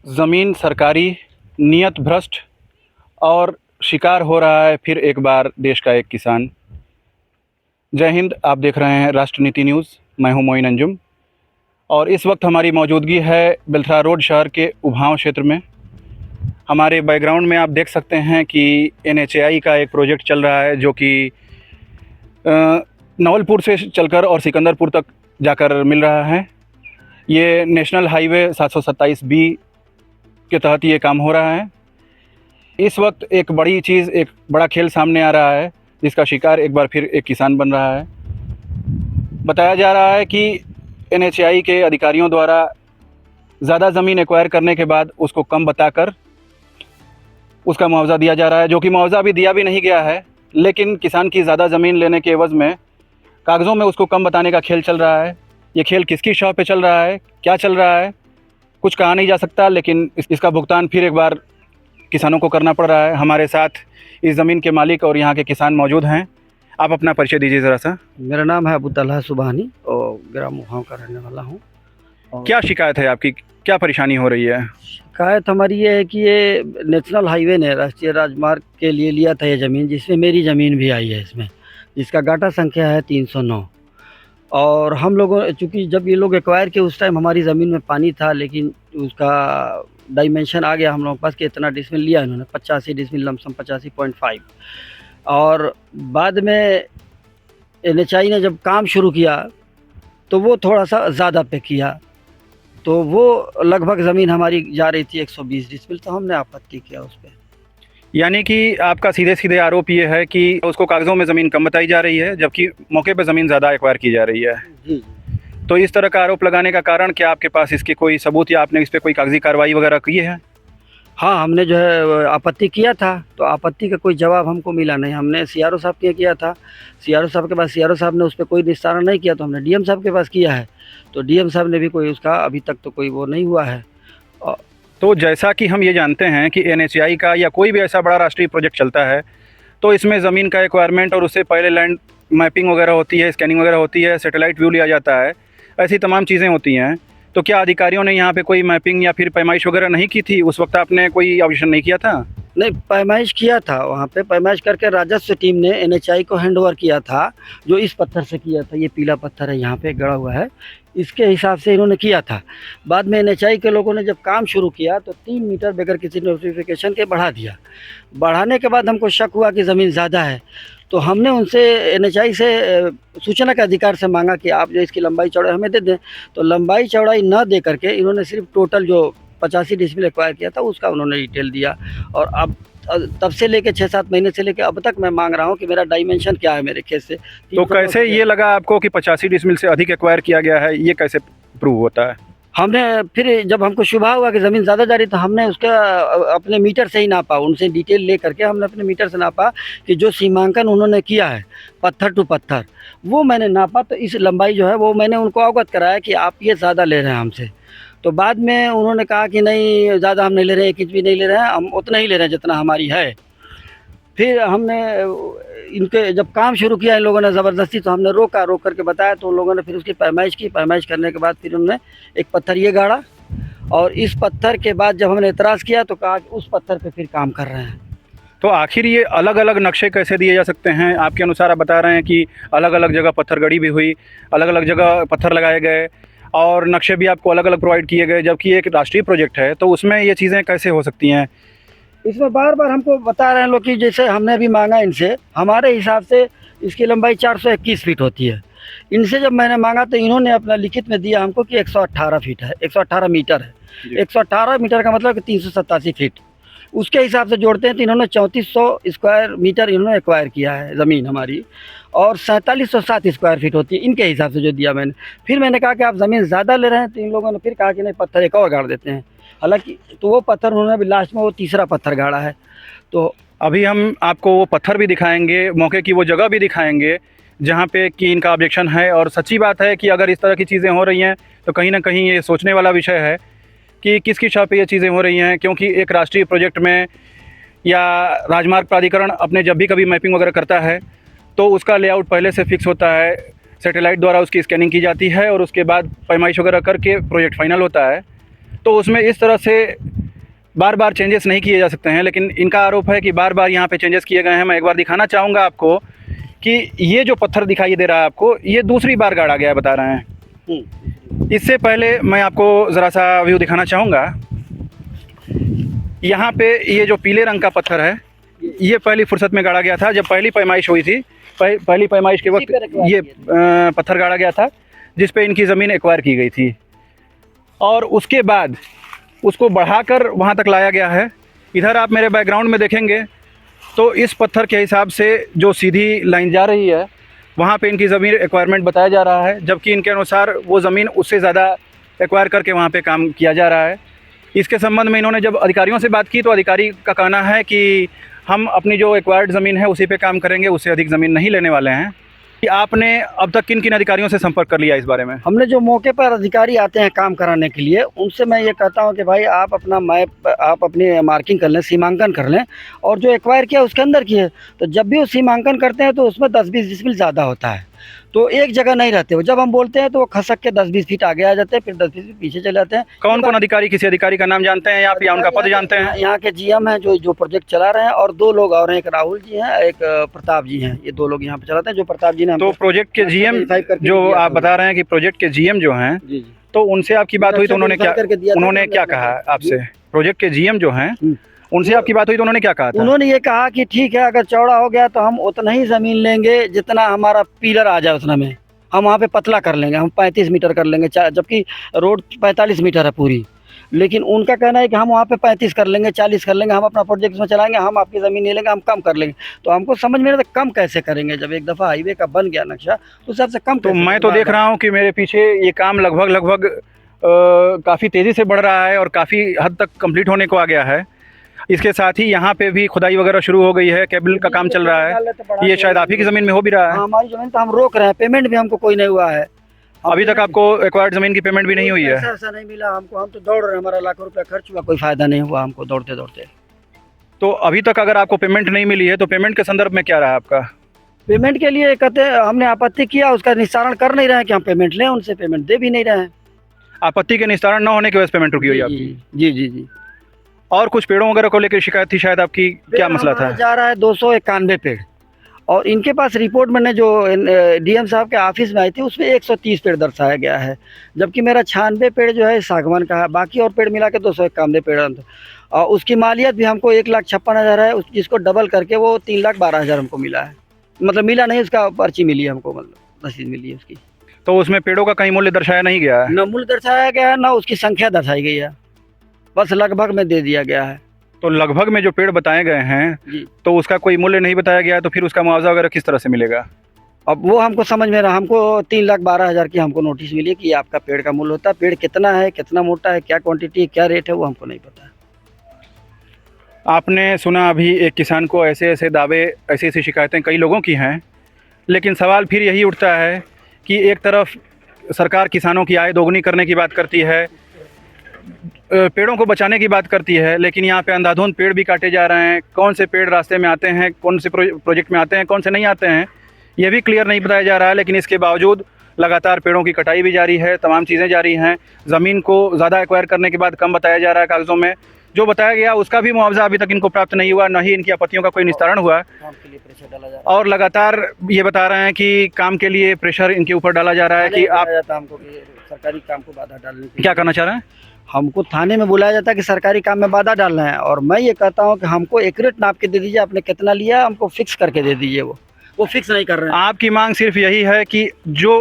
ज़मीन सरकारी, नियत भ्रष्ट और शिकार हो रहा है फिर एक बार देश का एक किसान। जय हिंद। आप देख रहे हैं राष्ट्रनीति न्यूज़। मैं हूं मोइन अंजुम और इस वक्त हमारी मौजूदगी है बिल्थरा रोड शहर के उभांव क्षेत्र में। हमारे बैकग्राउंड में आप देख सकते हैं कि NHAI का एक प्रोजेक्ट चल रहा है जो कि नवलपुर से चलकर और सिकंदरपुर तक जाकर मिल रहा है। ये नेशनल हाईवे 727B के तहत ये काम हो रहा है। इस वक्त एक बड़ी चीज़, एक बड़ा खेल सामने आ रहा है जिसका शिकार एक बार फिर एक किसान बन रहा है। बताया जा रहा है कि NHAI के अधिकारियों द्वारा ज़्यादा ज़मीन एक्वायर करने के बाद उसको कम बताकर उसका मुआवज़ा दिया जा रहा है, जो कि मुआवज़ा अभी दिया भी नहीं गया है, लेकिन किसान की ज़्यादा ज़मीन लेने के एवज़ में कागज़ों में उसको कम बताने का खेल चल रहा है। ये खेल किसकी शौक पे चल रहा है, क्या चल रहा है, कुछ कहा नहीं जा सकता, लेकिन इसका भुगतान फिर एक बार किसानों को करना पड़ रहा है। हमारे साथ इस ज़मीन के मालिक और यहाँ के किसान मौजूद हैं। आप अपना परिचय दीजिए ज़रा सा। मेरा नाम है अबू तलहा सुबहानी और ग्राम उभांव का रहने वाला हूँ। क्या शिकायत है आपकी, क्या परेशानी हो रही है? शिकायत हमारी ये है कि ये नेशनल हाईवे ने राष्ट्रीय राजमार्ग के लिए लिया था ये ज़मीन, जिसमें मेरी ज़मीन भी आई है इसमें, जिसका गाटा संख्या है 309। और हम लोगों, चूँकि जब ये लोग एक्वायर किए उस टाइम हमारी ज़मीन में पानी था, लेकिन उसका डायमेंशन आ गया हम लोगों के पास कि इतना डिसमिल लिया इन्होंने, 85 डिसमिल, लमसम 85.5। और बाद में NHAI ने जब काम शुरू किया तो वो थोड़ा सा ज़्यादा पे किया, तो वो लगभग ज़मीन हमारी जा रही थी 120 डिसमिल, तो हमने आपत्ति किया उस पर। यानी कि आपका सीधे सीधे आरोप ये है कि उसको कागज़ों में ज़मीन कम बताई जा रही है जबकि मौके पे ज़मीन ज़्यादा एक्वायर की जा रही है। जी। तो इस तरह का आरोप लगाने का कारण क्या, आपके पास इसके कोई सबूत या आपने इस पर कोई कागजी कार्रवाई वगैरह की है? हाँ, हमने जो है आपत्ति किया था, तो आपत्ति का कोई जवाब हमको मिला नहीं। हमने CRO साहब के किया था, CRO साहब के पास, CRO साहब ने उस पर कोई निस्तारण नहीं किया, तो हमने DM साहब के पास किया है, तो DM साहब ने भी कोई उसका अभी तक तो कोई वो नहीं हुआ है। तो जैसा कि हम ये जानते हैं कि NHAI का या कोई भी ऐसा बड़ा राष्ट्रीय प्रोजेक्ट चलता है तो इसमें ज़मीन का एक्वायरमेंट और उससे पहले लैंड मैपिंग वगैरह होती है, स्कैनिंग वगैरह होती है, सैटेलाइट व्यू लिया जाता है, ऐसी तमाम चीज़ें होती हैं। तो क्या अधिकारियों ने यहाँ पे कोई मैपिंग या फिर पैमाइश वगैरह नहीं की थी? उस वक्त आपने कोई ऑब्जेक्शन नहीं किया था? नहीं, पैमाइश किया था वहाँ पे, पैमाइश करके राजस्व टीम ने NHAI को हैंड ओवर किया था, जो इस पत्थर से किया था। ये पीला पत्थर है यहाँ पे गड़ा हुआ है, इसके हिसाब से इन्होंने किया था। बाद में NHAI के लोगों ने जब काम शुरू किया तो 3 मीटर बगैर किसी नोटिफिकेशन के बढ़ा दिया। बढ़ाने के बाद हमको शक हुआ कि ज़मीन ज़्यादा है, तो हमने उनसे NHAI से सूचना के अधिकार से मांगा कि आप जो इसकी लंबाई चौड़ाई हमें दे दें। तो लंबाई चौड़ाई न दे करके इन्होंने सिर्फ टोटल जो 85 डिसमिल एक्वायर किया था उसका उन्होंने डिटेल दिया। और अब तब से लेके 6-7 महीने से लेके अब तक मैं मांग रहा हूँ कि मेरा डायमेंशन क्या है मेरे खेत से। तो कैसे ये लगा आपको कि 85 डिसमिल से अधिक एक्वायर किया गया है, ये कैसे प्रूव होता है? हमने फिर जब हमको शुबा हुआ कि ज़मीन ज़्यादा जा रही, तो हमने उसका अपने मीटर से ही नापा, उनसे डिटेल ले करके हमने अपने मीटर से नापा कि जो सीमांकन उन्होंने किया है पत्थर टू पत्थर, वो मैंने नापा। तो इस लंबाई जो है वो मैंने उनको अवगत कराया कि आप ये ज़्यादा ले रहे हैं हमसे। तो बाद में उन्होंने कहा कि नहीं, ज़्यादा हम नहीं ले रहे हैं, 1 इंच भी नहीं ले रहे हैं, हम उतना ही ले रहे हैं जितना हमारी है। फिर हमने इनके जब काम शुरू किया इन लोगों ने ज़बरदस्ती, तो हमने रोक करके बताया, तो उन लोगों ने फिर उसकी पैमाइश की। पैमाइश करने के बाद फिर उन्होंने एक पत्थर ये गाड़ा, और इस पत्थर के बाद जब हमने एतराज़ किया तो कहा कि उस पत्थर पे फिर काम कर रहे हैं। तो आखिर ये अलग अलग नक्शे कैसे दिए जा सकते हैं? आपके अनुसार आप बता रहे हैं कि अलग अलग जगह पत्थर गड़ी भी हुई, अलग अलग जगह पत्थर लगाए गए और नक्शे भी आपको अलग अलग प्रोवाइड किए गए, जबकि एक राष्ट्रीय प्रोजेक्ट है, तो उसमें ये चीज़ें कैसे हो सकती हैं? इसमें बार बार हमको बता रहे हैं लोग कि जैसे हमने अभी मांगा इनसे, हमारे हिसाब से इसकी लंबाई 421 फीट होती है। इनसे जब मैंने मांगा तो इन्होंने अपना लिखित में दिया हमको कि 118 फीट है, 118 मीटर है। 118 मीटर का मतलब कि 387 फीट, उसके हिसाब से जोड़ते हैं तो इन्होंने 3400 स्क्वायर मीटर इन्होंने एक्वायर किया है ज़मीन हमारी, और 4707 स्क्वायर फीट होती है इनके हिसाब से जो दिया मैंने। फिर मैंने कहा कि आप ज़मीन ज़्यादा ले रहे हैं, तो इन लोगों ने फिर कहा कि नहीं, पत्थर एक और गाड़ देते हैं। हालांकि तो वो पत्थर उन्होंने अभी लास्ट में वो तीसरा पत्थर गाड़ा है। तो अभी हम आपको वो पत्थर भी दिखाएंगे, मौके की वो जगह भी दिखाएंगे जहाँ पे कि इनका ऑब्जेक्शन है। और सच्ची बात है कि अगर इस तरह की चीज़ें हो रही हैं तो कहीं ना कहीं ये सोचने वाला विषय है कि किसकी छाप पे ये चीज़ें हो रही हैं, क्योंकि एक राष्ट्रीय प्रोजेक्ट में या राजमार्ग प्राधिकरण अपने जब भी कभी मैपिंग वगैरह करता है तो उसका लेआउट पहले से फिक्स होता है, सैटेलाइट द्वारा उसकी स्कैनिंग की जाती है और उसके बाद पैमाइश वगैरह करके प्रोजेक्ट फाइनल होता है। तो उसमें इस तरह से बार बार चेंजेस नहीं किए जा सकते हैं, लेकिन इनका आरोप है कि बार बार यहाँ पे चेंजेस किए गए हैं। मैं एक बार दिखाना चाहूँगा आपको कि ये जो पत्थर दिखाई दे रहा है आपको, ये दूसरी बार गाड़ा गया है, बता रहे हैं। इससे पहले मैं आपको ज़रा सा व्यू दिखाना चाहूँगा। यहाँ पे ये जो पीले रंग का पत्थर है, ये पहली फुर्सत में गाड़ा गया था जब पहली पैमाइश हुई थी। पहली पैमाइश के वक्त ये पत्थर गाड़ा गया था, जिस पे इनकी ज़मीन एक्वायर की गई थी, और उसके बाद उसको बढ़ाकर वहाँ तक लाया गया है। इधर आप मेरे बैकग्राउंड में देखेंगे तो इस पत्थर के हिसाब से जो सीधी लाइन जा रही है, वहाँ पे इनकी ज़मीन एक्वायरमेंट बताया जा रहा है, जबकि इनके अनुसार वो ज़मीन उससे ज़्यादा एक्वायर करके वहाँ पे काम किया जा रहा है। इसके संबंध में इन्होंने जब अधिकारियों से बात की तो अधिकारी का कहना है कि हम अपनी जो एक्वायर्ड ज़मीन है उसी पे काम करेंगे, उससे अधिक ज़मीन नहीं लेने वाले हैं। कि आपने अब तक किन किन अधिकारियों से संपर्क कर लिया इस बारे में? हमने जो मौके पर अधिकारी आते हैं काम कराने के लिए, उनसे मैं ये कहता हूँ कि भाई आप अपना मैप, आप अपनी मार्किंग कर लें, सीमांकन कर लें, और जो एक्वायर किया उसके अंदर की है। तो जब भी वो सीमांकन करते हैं तो उसमें 10-20 डिसमिल ज़्यादा होता है, तो एक जगह नहीं रहते वो। जब हम बोलते हैं तो वो खसक के 10-20 फीट आगे आ जाते हैं, फिर 10-20 फीट पीछे चले जाते हैं। कौन कौन अधिकारी, किसी अधिकारी का नाम जानते हैं आप या उनका पद जानते हैं? यहाँ के जीएम हैं जो प्रोजेक्ट चला रहे हैं, और 2 लोग और हैं, एक राहुल जी हैं, एक प्रताप जी हैं। ये 2 लोग यहाँ पे चलाते हैं। जो प्रताप जी ने तो प्रोजेक्ट के जीएम जो आप बता रहे हैं कि प्रोजेक्ट के जीएम जो हैं, तो उनसे आपकी बात हुई तो उन्होंने क्या कहा आपसे? प्रोजेक्ट के जीएम जो हैं उनसे आपकी बात हुई तो उन्होंने क्या कहा था? उन्होंने ये कहा कि ठीक है, अगर चौड़ा हो गया तो हम उतना ही ज़मीन लेंगे जितना हमारा पिलर आ जाए, उतना में हम वहाँ पे पतला कर लेंगे, हम 35 मीटर कर लेंगे, जबकि रोड 45 मीटर है पूरी। लेकिन उनका कहना है कि हम वहाँ पे 35 कर लेंगे, 40 कर लेंगे, हम अपना प्रोजेक्ट में चलाएंगे, हम आपकी ज़मीन नहीं लेंगे, हम कम कर लेंगे। तो हमको समझ में नहीं आता कम कैसे करेंगे, जब एक दफ़ा हाईवे का बन गया नक्शा तो सबसे कम। तो मैं तो देख रहा हूँ कि मेरे पीछे ये काम लगभग काफ़ी तेज़ी से बढ़ रहा है और काफ़ी हद तक कंप्लीट होने को आ गया है। इसके साथ ही यहाँ पे भी खुदाई वगैरह शुरू हो गई है, केबल का काम चल रहा है। ये शायद आप ही की ज़मीन में हो भी रहा है। हमारी ज़मीन तो हम रोक रहे हैं, पेमेंट भी हमको कोई नहीं हुआ है अभी तक। आपको एक्वायर्ड ज़मीन की पेमेंट भी नहीं हुई है? ऐसा नहीं मिला हमको, हम तो दौड़ रहे हैं, हमारा लाखों रुपया खर्च हुआ, कोई फ़ायदा नहीं हुआ हमको दौड़ते दौड़ते। तो अभी तक अगर आपको पेमेंट नहीं मिली है तो पेमेंट के संदर्भ में क्या रहा आपका? पेमेंट के लिए कहते हैं, हमने आपत्ति किया, उसका निस्तारण कर नहीं रहे हैं कि हम पेमेंट लें, उनसे पेमेंट दे भी नहीं रहे हैं। आपत्ति के निस्तारण न होने की वजह से पेमेंट रुकी हुई है आपकी? जी जी जी। और कुछ पेड़ों वगैरह को लेकर शिकायत थी शायद आपकी, क्या मसला था? जा रहा है 291 पेड़, और इनके पास रिपोर्ट मैंने जो डीएम साहब के ऑफिस में आई थी उसमें 130 पेड़ दर्शाया गया है, जबकि मेरा 96 पेड़ जो है सागवान का है, बाकी और पेड़ मिला के 291 पेड़। और उसकी मालियत भी हमको 1,56,000 है, जिसको डबल करके वो 3,12,000 हमको मिला है। मतलब मिला नहीं, उसका पर्ची मिली है हमको, मतलब रसीद मिली है उसकी। तो उसमें पेड़ों का कहीं मूल्य दर्शाया नहीं गया है? न मूल्य दर्शाया गया है, न उसकी संख्या दर्शाई गई है, बस लगभग में दे दिया गया है। तो लगभग में जो पेड़ बताए गए हैं तो उसका कोई मूल्य नहीं बताया गया है, तो फिर उसका मुआवजा वगैरह किस तरह से मिलेगा? अब वो हमको समझ में रहा, हमको 3,12,000 की हमको नोटिस मिली कि आपका पेड़ का मूल्य होता है, पेड़ कितना है, कितना मोटा है, क्या क्वांटिटी, क्या रेट है, वो हमको नहीं पता है। आपने सुना अभी एक किसान को ऐसे ऐसे दावे, ऐसी ऐसी शिकायतें कई लोगों की हैं, लेकिन सवाल फिर यही उठता है कि एक तरफ सरकार किसानों की आय दोगुनी करने की बात करती है, पेड़ों को बचाने की बात करती है, लेकिन यहाँ पे अंधाधुंध पेड़ भी काटे जा रहे हैं। कौन से पेड़ रास्ते में आते हैं, कौन से प्रोजेक्ट में आते हैं, कौन से नहीं आते हैं, ये भी क्लियर नहीं बताया जा रहा है। लेकिन इसके बावजूद लगातार पेड़ों की कटाई भी जारी है, तमाम चीज़ें जारी हैं। ज़मीन को ज़्यादा एक्वायर करने के बाद कम बताया जा रहा है कागज़ों में, जो बताया गया उसका भी मुआवजा अभी तक इनको प्राप्त नहीं हुआ, न ही इनकी आपत्तियों का कोई निस्तारण हुआ। और लगातार ये बता रहे हैं कि काम के लिए प्रेशर इनके ऊपर डाला जा रहा है कि आप हमको सरकारी काम को बाधा डालने की। क्या करना चाह रहे हैं? हमको थाने में बुलाया जाता है कि सरकारी काम में बाधा डालना है, और मैं ये कहता हूँ कि हमको एक्यूरेट नाप के दे दीजिए, आपने कितना लिया हमको फिक्स करके दे दीजिए। वो फिक्स नहीं कर रहे हैं। आपकी मांग सिर्फ यही है कि जो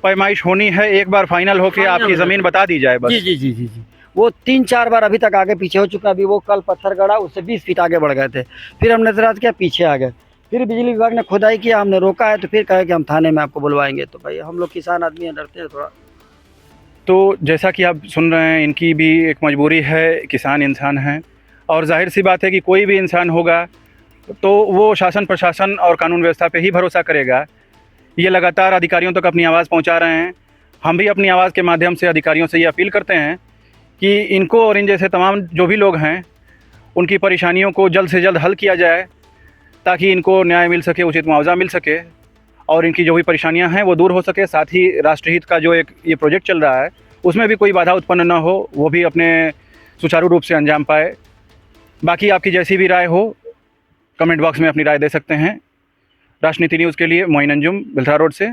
पैमाइश होनी है एक बार फाइनल होके आपकी ज़मीन बता दी जाए बस? जी जी जी जी जी। वो 3-4 बार अभी तक आगे पीछे हो चुका। अभी वो कल पत्थर गड़ा, उससे 20 फीट आगे बढ़ गए थे, फिर हमने एतराज़ किया, पीछे आ गए, फिर बिजली विभाग ने खुदाई किया, हमने रोका है, तो फिर कहे कि हम थाने में आपको बुलवाएंगे। तो भाई हम लोग किसान आदमी हैं, डरते हैं थोड़ा। तो जैसा कि आप सुन रहे हैं, इनकी भी एक मजबूरी है, किसान इंसान हैं, और जाहिर सी बात है कि कोई भी इंसान होगा तो वो शासन प्रशासन और कानून व्यवस्था पे ही भरोसा करेगा। ये लगातार अधिकारियों तक अपनी आवाज़ पहुंचा रहे हैं। हम भी अपनी आवाज़ के माध्यम से अधिकारियों से ये अपील करते हैं कि इनको और इन जैसे तमाम जो भी लोग हैं उनकी परेशानियों को जल्द से जल्द हल किया जाए, ताकि इनको न्याय मिल सके, उचित मुआवजा मिल सके, और इनकी जो भी परेशानियां हैं वो दूर हो सके। साथ ही राष्ट्रहित का जो एक ये प्रोजेक्ट चल रहा है उसमें भी कोई बाधा उत्पन्न ना हो, वो भी अपने सुचारू रूप से अंजाम पाए। बाकी आपकी जैसी भी राय हो कमेंट बॉक्स में अपनी राय दे सकते हैं। राष्ट्रनीति न्यूज़ के लिए मोइन अंजुम, बिल्थरा रोड से।